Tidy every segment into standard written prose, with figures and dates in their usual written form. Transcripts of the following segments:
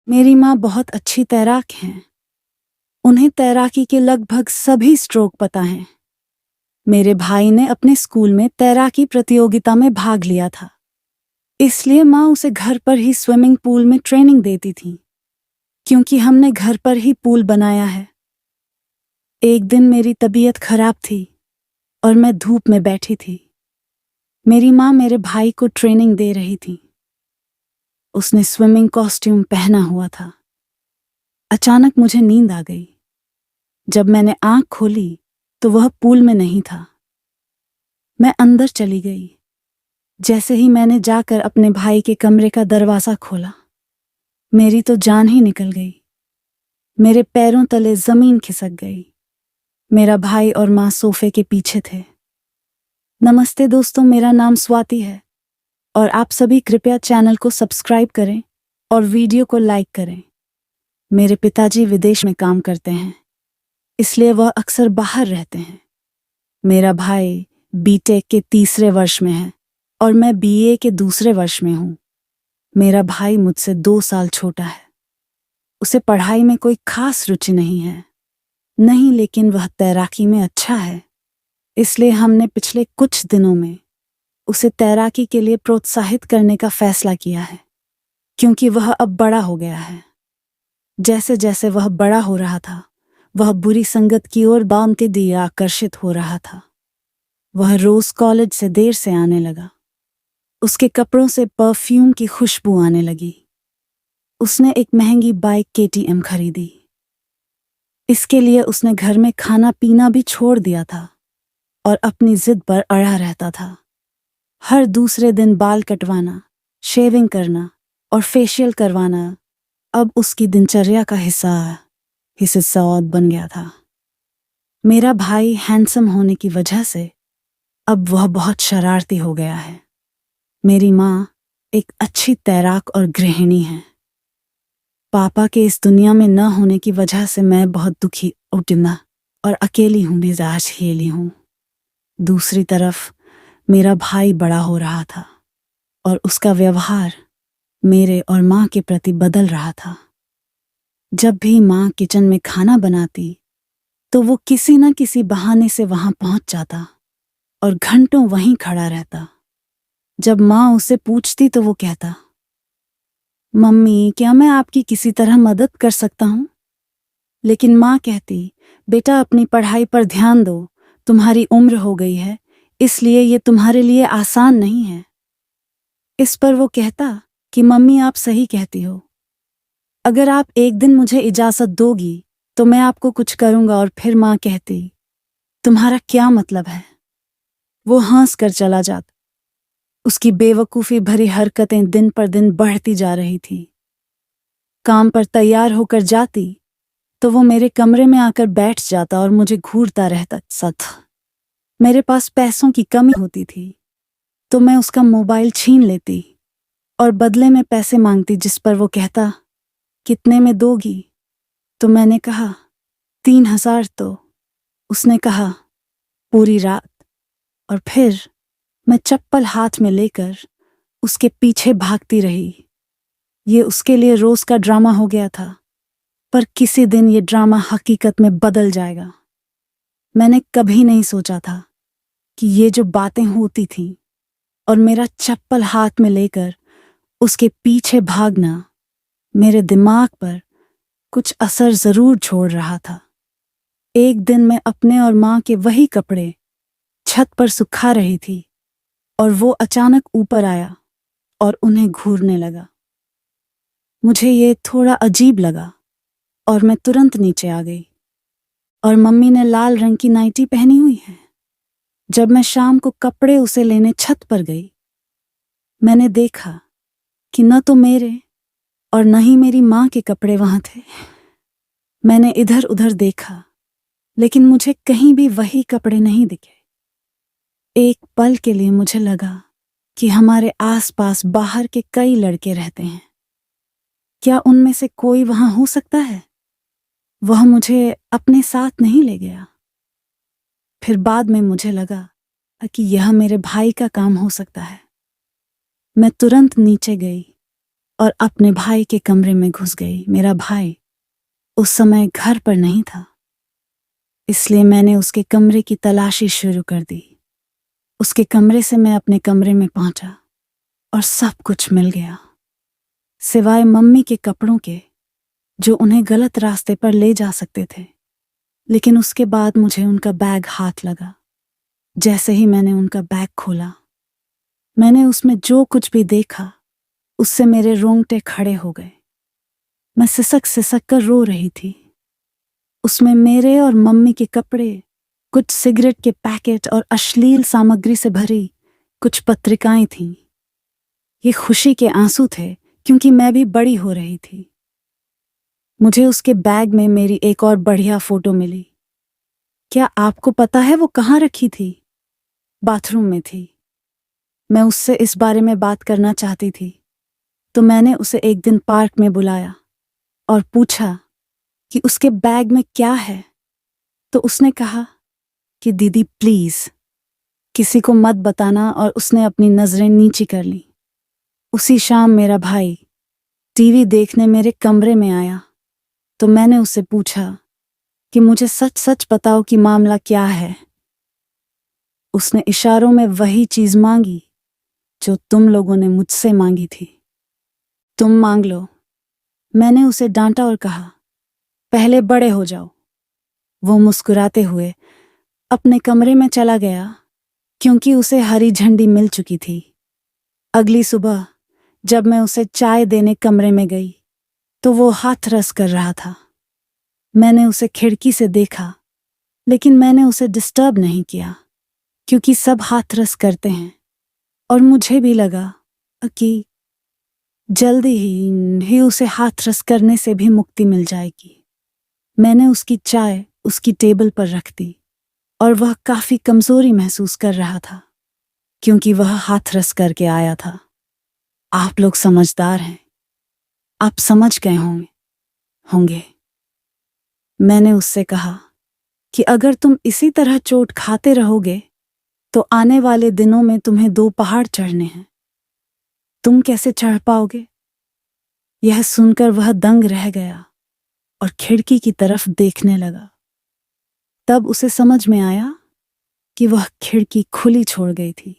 मेरी माँ बहुत अच्छी तैराक हैं। उन्हें तैराकी के लगभग सभी स्ट्रोक पता हैं। मेरे भाई ने अपने स्कूल में तैराकी प्रतियोगिता में भाग लिया था, इसलिए माँ उसे घर पर ही स्विमिंग पूल में ट्रेनिंग देती थी, क्योंकि हमने घर पर ही पूल बनाया है। एक दिन मेरी तबीयत खराब थी और मैं धूप में बैठी थी। मेरी माँ मेरे भाई को ट्रेनिंग दे रही थी। उसने स्विमिंग कॉस्ट्यूम पहना हुआ था। अचानक मुझे नींद आ गई। जब मैंने आंख खोली तो वह पूल में नहीं था। मैं अंदर चली गई। जैसे ही मैंने जाकर अपने भाई के कमरे का दरवाज़ा खोला, मेरी तो जान ही निकल गई। मेरे पैरों तले जमीन खिसक गई। मेरा भाई और माँ सोफे के पीछे थे। नमस्ते दोस्तों, मेरा नाम स्वाति है और आप सभी कृपया चैनल को सब्सक्राइब करें और वीडियो को लाइक करें। मेरे पिताजी विदेश में काम करते हैं, इसलिए वह अक्सर बाहर रहते हैं। मेरा भाई बीटेक के तीसरे वर्ष में है और मैं बीए के दूसरे वर्ष में हूँ। मेरा भाई मुझसे 2 साल छोटा है। उसे पढ़ाई में कोई खास रुचि नहीं है, लेकिन वह तैराकी में अच्छा है। इसलिए हमने पिछले कुछ दिनों में उसे तैराकी के लिए प्रोत्साहित करने का फैसला किया है, क्योंकि वह अब बड़ा हो गया है। जैसे जैसे वह बड़ा हो रहा था, वह बुरी संगत की ओर बांधते दिए आकर्षित हो रहा था। वह रोज कॉलेज से देर से आने लगा। उसके कपड़ों से परफ्यूम की खुशबू आने लगी। उसने एक महंगी बाइक केटीएम खरीदी। इसके लिए उसने घर में खाना पीना भी छोड़ दिया था और अपनी जिद पर अड़ा रहता था। हर दूसरे दिन बाल कटवाना, शेविंग करना और फेशियल करवाना अब उसकी दिनचर्या का हिस्सा बन गया था। मेरा भाई हैंडसम होने की वजह से अब वह बहुत शरारती हो गया है। मेरी माँ एक अच्छी तैराक और गृहिणी है। पापा के इस दुनिया में न होने की वजह से मैं बहुत दुखी, उटना और अकेली हूँ, मिजाज हेली हूँ। दूसरी तरफ मेरा भाई बड़ा हो रहा था और उसका व्यवहार मेरे और माँ के प्रति बदल रहा था। जब भी माँ किचन में खाना बनाती तो वो किसी न किसी बहाने से वहां पहुंच जाता और घंटों वहीं खड़ा रहता। जब माँ उसे पूछती तो वो कहता, मम्मी क्या मैं आपकी किसी तरह मदद कर सकता हूँ? लेकिन माँ कहती, बेटा अपनी पढ़ाई पर ध्यान दो, तुम्हारी उम्र हो गई है, इसलिए ये तुम्हारे लिए आसान नहीं है। इस पर वो कहता कि मम्मी आप सही कहती हो, अगर आप एक दिन मुझे इजाज़त दोगी तो मैं आपको कुछ करूँगा। और फिर माँ कहती, तुम्हारा क्या मतलब है? वो हंस कर चला जाता। उसकी बेवकूफ़ी भरी हरकतें दिन पर दिन बढ़ती जा रही थी। काम पर तैयार होकर जाती तो वो मेरे कमरे में आकर बैठ जाता और मुझे घूरता रहता। मेरे पास पैसों की कमी होती थी तो मैं उसका मोबाइल छीन लेती और बदले में पैसे मांगती, जिस पर वो कहता, कितने में दोगी? तो मैंने कहा 3,000। तो उसने कहा पूरी रात। और फिर मैं चप्पल हाथ में लेकर उसके पीछे भागती रही। ये उसके लिए रोज का ड्रामा हो गया था, पर किसी दिन ये ड्रामा हकीकत में बदल जाएगा। मैंने कभी नहीं सोचा था कि ये जो बातें होती थीं और मेरा चप्पल हाथ में लेकर उसके पीछे भागना मेरे दिमाग पर कुछ असर जरूर छोड़ रहा था। एक दिन मैं अपने और माँ के वही कपड़े छत पर सुखा रही थी और वो अचानक ऊपर आया और उन्हें घूरने लगा। मुझे ये थोड़ा अजीब लगा और मैं तुरंत नीचे आ गई। और मम्मी ने लाल रंग की नाइटी पहनी हुई है। जब मैं शाम को कपड़े उसे लेने छत पर गई, मैंने देखा कि न तो मेरे और न ही मेरी माँ के कपड़े वहां थे। मैंने इधर उधर देखा, लेकिन मुझे कहीं भी वही कपड़े नहीं दिखे। एक पल के लिए मुझे लगा कि हमारे आसपास बाहर के कई लड़के रहते हैं। क्या उनमें से कोई वहां हो सकता है? वह मुझे अपने साथ नहीं ले गया। फिर बाद में मुझे लगा कि यह मेरे भाई का काम हो सकता है। मैं तुरंत नीचे गई और अपने भाई के कमरे में घुस गई। मेरा भाई उस समय घर पर नहीं था, इसलिए मैंने उसके कमरे की तलाशी शुरू कर दी। उसके कमरे से मैं अपने कमरे में पहुंचा और सब कुछ मिल गया, सिवाय मम्मी के कपड़ों के जो उन्हें गलत रास्ते पर ले जा सकते थे। लेकिन उसके बाद मुझे उनका बैग हाथ लगा। जैसे ही मैंने उनका बैग खोला, मैंने उसमें जो कुछ भी देखा उससे मेरे रोंगटे खड़े हो गए। मैं सिसक सिसक कर रो रही थी। उसमें मेरे और मम्मी के कपड़े, कुछ सिगरेट के पैकेट और अश्लील सामग्री से भरी कुछ पत्रिकाएं थीं। ये खुशी के आंसू थे क्योंकि मैं भी बड़ी हो रही थी। मुझे उसके बैग में मेरी एक और बढ़िया फोटो मिली। क्या आपको पता है वो कहाँ रखी थी? बाथरूम में थी। मैं उससे इस बारे में बात करना चाहती थी, तो मैंने उसे एक दिन पार्क में बुलाया और पूछा कि उसके बैग में क्या है। तो उसने कहा कि दीदी प्लीज किसी को मत बताना, और उसने अपनी नजरें नीची कर लीं। उसी शाम मेरा भाई टीवी देखने मेरे कमरे में आया, तो मैंने उससे पूछा कि मुझे सच सच बताओ कि मामला क्या है। उसने इशारों में वही चीज मांगी जो तुम लोगों ने मुझसे मांगी थी। तुम मांग लो। मैंने उसे डांटा और कहा, पहले बड़े हो जाओ। वो मुस्कुराते हुए अपने कमरे में चला गया क्योंकि उसे हरी झंडी मिल चुकी थी। अगली सुबह जब मैं उसे चाय देने कमरे में गई तो वो हाथरस कर रहा था। मैंने उसे खिड़की से देखा, लेकिन मैंने उसे डिस्टर्ब नहीं किया क्योंकि सब हाथरस करते हैं, और मुझे भी लगा कि जल्दी ही उसे हाथरस करने से भी मुक्ति मिल जाएगी। मैंने उसकी चाय उसकी टेबल पर रख दी और वह काफी कमजोरी महसूस कर रहा था क्योंकि वह हाथरस करके आया था। आप लोग समझदार हैं, आप समझ गए होंगे। मैंने उससे कहा कि अगर तुम इसी तरह चोट खाते रहोगे तो आने वाले दिनों में तुम्हें 2 पहाड़ चढ़ने हैं। तुम कैसे चढ़ पाओगे? यह सुनकर वह दंग रह गया और खिड़की की तरफ देखने लगा। तब उसे समझ में आया कि वह खिड़की खुली छोड़ गई थी।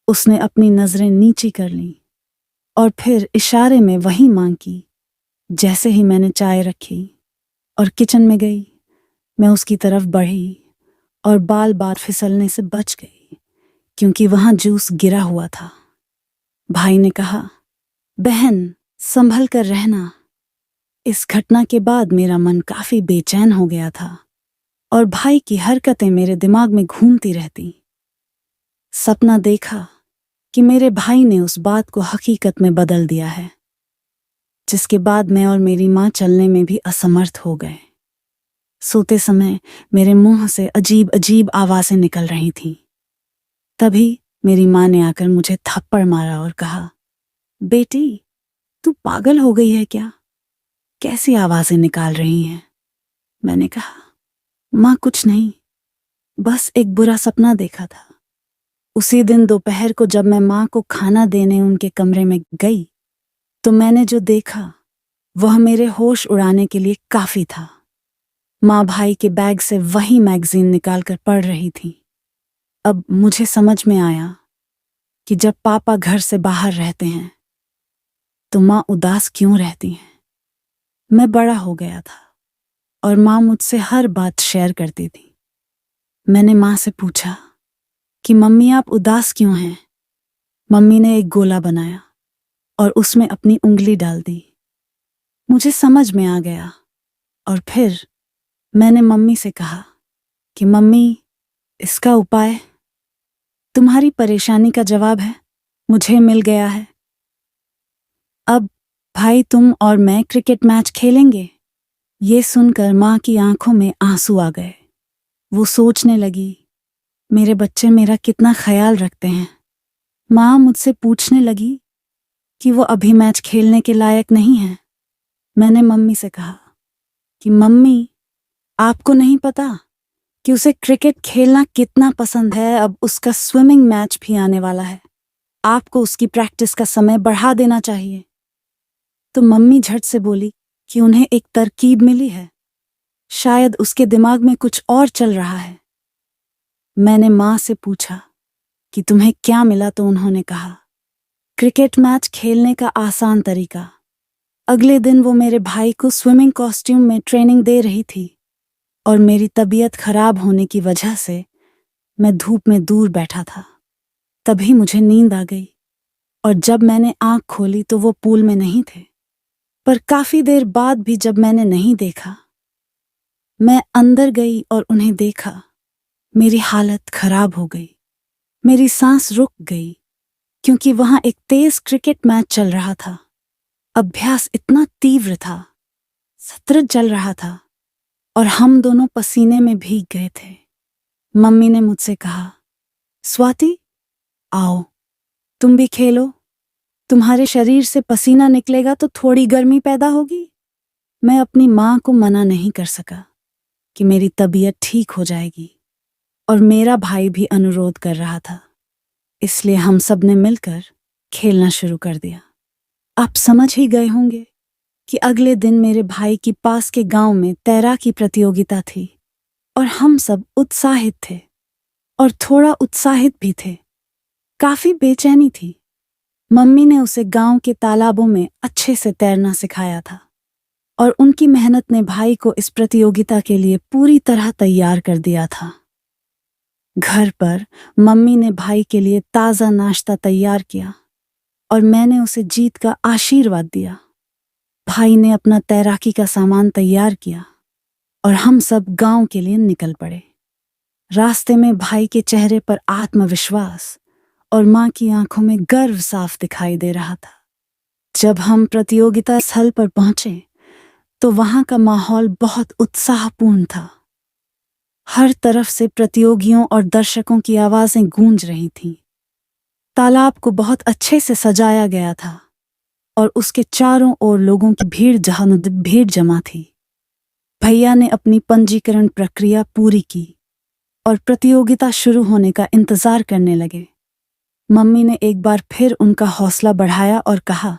उसने अपनी नजरें नीची कर लीं और फिर इशारे में वही मांग की। जैसे ही मैंने चाय रखी और किचन में गई, मैं उसकी तरफ बढ़ी और बाल बाल फिसलने से बच गई क्योंकि वहां जूस गिरा हुआ था। भाई ने कहा, बहन संभल कर रहना। इस घटना के बाद मेरा मन काफी बेचैन हो गया था और भाई की हरकतें मेरे दिमाग में घूमती रहती। सपना देखा कि मेरे भाई ने उस बात को हकीकत में बदल दिया है, जिसके बाद मैं और मेरी माँ चलने में भी असमर्थ हो गए। सोते समय मेरे मुंह से अजीब अजीब आवाजें निकल रही थीं। तभी मेरी माँ ने आकर मुझे थप्पड़ मारा और कहा, बेटी तू पागल हो गई है क्या? कैसी आवाजें निकाल रही हैं? मैंने कहा, माँ कुछ नहीं, बस एक बुरा सपना देखा था। उसी दिन दोपहर को जब मैं माँ को खाना देने उनके कमरे में गई तो मैंने जो देखा वह मेरे होश उड़ाने के लिए काफी था। माँ भाई के बैग से वही मैगजीन निकालकर पढ़ रही थी। अब मुझे समझ में आया कि जब पापा घर से बाहर रहते हैं तो माँ उदास क्यों रहती हैं। मैं बड़ा हो गया था और माँ मुझसे हर बात शेयर करती थी। मैंने माँ से पूछा कि मम्मी आप उदास क्यों हैं? मम्मी ने एक गोला बनाया और उसमें अपनी उंगली डाल दी। मुझे समझ में आ गया और फिर मैंने मम्मी से कहा कि मम्मी इसका उपाय, तुम्हारी परेशानी का जवाब है, मुझे मिल गया है। अब भाई तुम और मैं क्रिकेट मैच खेलेंगे। ये सुनकर माँ की आंखों में आंसू आ गए। वो सोचने लगी, मेरे बच्चे मेरा कितना ख्याल रखते हैं। माँ मुझसे पूछने लगी कि वो अभी मैच खेलने के लायक नहीं है। मैंने मम्मी से कहा कि मम्मी आपको नहीं पता कि उसे क्रिकेट खेलना कितना पसंद है। अब उसका स्विमिंग मैच भी आने वाला है। आपको उसकी प्रैक्टिस का समय बढ़ा देना चाहिए। तो मम्मी झट से बोली कि उन्हें एक तरकीब मिली है, शायद उसके दिमाग में कुछ और चल रहा है। मैंने माँ से पूछा कि तुम्हें क्या मिला, तो उन्होंने कहा, क्रिकेट मैच खेलने का आसान तरीका। अगले दिन वो मेरे भाई को स्विमिंग कॉस्ट्यूम में ट्रेनिंग दे रही थी और मेरी तबीयत खराब होने की वजह से मैं धूप में दूर बैठा था। तभी मुझे नींद आ गई और जब मैंने आंख खोली तो वो पूल में नहीं थे। पर काफी देर बाद भी जब मैंने नहीं देखा, मैं अंदर गई और उन्हें देखा, मेरी हालत खराब हो गई। मेरी सांस रुक गई क्योंकि वहां एक तेज क्रिकेट मैच चल रहा था। अभ्यास इतना तीव्र था, सत्र चल रहा था और हम दोनों पसीने में भीग गए थे। मम्मी ने मुझसे कहा, स्वाति, आओ तुम भी खेलो, तुम्हारे शरीर से पसीना निकलेगा तो थोड़ी गर्मी पैदा होगी। मैं अपनी माँ को मना नहीं कर सका कि मेरी तबीयत ठीक हो जाएगी और मेरा भाई भी अनुरोध कर रहा था, इसलिए हम सब ने मिलकर खेलना शुरू कर दिया। आप समझ ही गए होंगे कि अगले दिन मेरे भाई की पास के गांव में तैराकी प्रतियोगिता थी और हम सब उत्साहित थे और थोड़ा उत्साहित भी थे। काफी बेचैनी थी। मम्मी ने उसे गांव के तालाबों में अच्छे से तैरना सिखाया था और उनकी मेहनत ने भाई को इस प्रतियोगिता के लिए पूरी तरह तैयार कर दिया था। घर पर मम्मी ने भाई के लिए ताज़ा नाश्ता तैयार किया और मैंने उसे जीत का आशीर्वाद दिया। भाई ने अपना तैराकी का सामान तैयार किया और हम सब गांव के लिए निकल पड़े। रास्ते में भाई के चेहरे पर आत्मविश्वास और माँ की आंखों में गर्व साफ दिखाई दे रहा था। जब हम प्रतियोगिता स्थल पर पहुंचे तो वहां का माहौल बहुत उत्साहपूर्ण था। हर तरफ से प्रतियोगियों और दर्शकों की आवाजें गूंज रही थीं। तालाब को बहुत अच्छे से सजाया गया था और उसके चारों ओर लोगों की भीड़ जमा थी। भैया ने अपनी पंजीकरण प्रक्रिया पूरी की और प्रतियोगिता शुरू होने का इंतजार करने लगे। मम्मी ने एक बार फिर उनका हौसला बढ़ाया और कहा,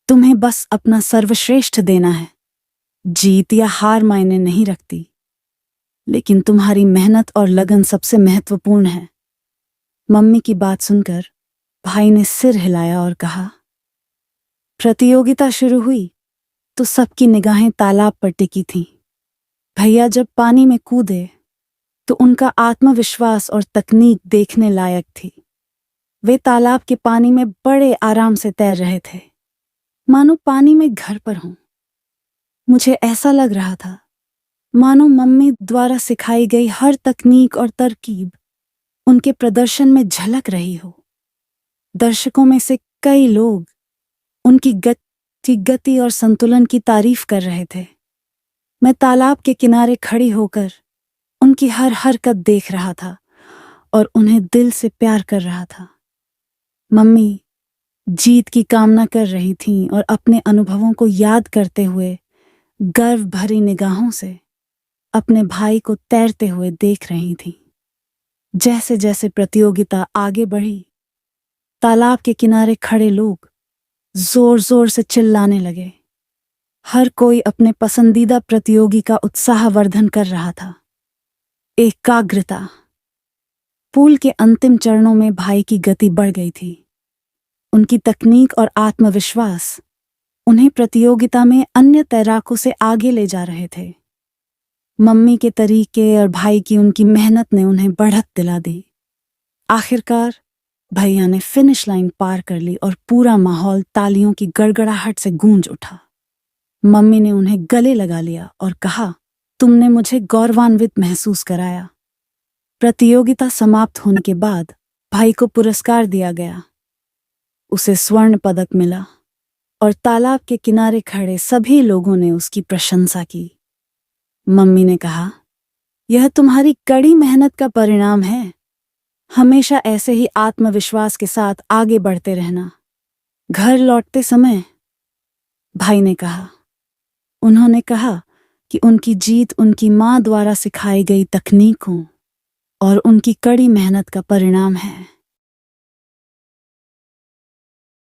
तुम्हें बस अपना सर्वश्रेष्ठ देना है। जीत या हार मायने नहीं रखती, लेकिन तुम्हारी मेहनत और लगन सबसे महत्वपूर्ण है। मम्मी की बात सुनकर भाई ने सिर हिलाया और कहा। प्रतियोगिता शुरू हुई तो सबकी निगाहें तालाब पर टिकी थीं। भैया जब पानी में कूदे तो उनका आत्मविश्वास और तकनीक देखने लायक थी। वे तालाब के पानी में बड़े आराम से तैर रहे थे, मानो पानी में घर पर हों। मुझे ऐसा लग रहा था मानो मम्मी द्वारा सिखाई गई हर तकनीक और तरकीब उनके प्रदर्शन में झलक रही हो। दर्शकों में से कई लोग उनकी गति और संतुलन की तारीफ कर रहे थे। मैं तालाब के किनारे खड़ी होकर उनकी हर हरकत देख रहा था और उन्हें दिल से प्यार कर रहा था। मम्मी जीत की कामना कर रही थीं और अपने अनुभवों को याद करते हुए गर्व भरी निगाहों से अपने भाई को तैरते हुए देख रही थीं। जैसे जैसे प्रतियोगिता आगे बढ़ी, तालाब के किनारे खड़े लोग जोर जोर से चिल्लाने लगे। हर कोई अपने पसंदीदा प्रतियोगी का उत्साहवर्धन कर रहा था। एकाग्रता। पूल के अंतिम चरणों में भाई की गति बढ़ गई थी। उनकी तकनीक और आत्मविश्वास उन्हें प्रतियोगिता में अन्य तैराकों से आगे ले जा रहे थे। मम्मी के तरीके और भाई की उनकी मेहनत ने उन्हें बढ़त दिला दी। आखिरकार भैया ने फिनिश लाइन पार कर ली और पूरा माहौल तालियों की गड़गड़ाहट से गूंज उठा। मम्मी ने उन्हें गले लगा लिया और कहा, तुमने मुझे गौरवान्वित महसूस कराया। प्रतियोगिता समाप्त होने के बाद भाई को पुरस्कार दिया गया। उसे स्वर्ण पदक मिला और तालाब के किनारे खड़े सभी लोगों ने उसकी प्रशंसा की। मम्मी ने कहा, यह तुम्हारी कड़ी मेहनत का परिणाम है। हमेशा ऐसे ही आत्मविश्वास के साथ आगे बढ़ते रहना। घर लौटते समय भाई ने कहा, उन्होंने कहा कि उनकी जीत उनकी माँ द्वारा सिखाई गई तकनीकों और उनकी कड़ी मेहनत का परिणाम है।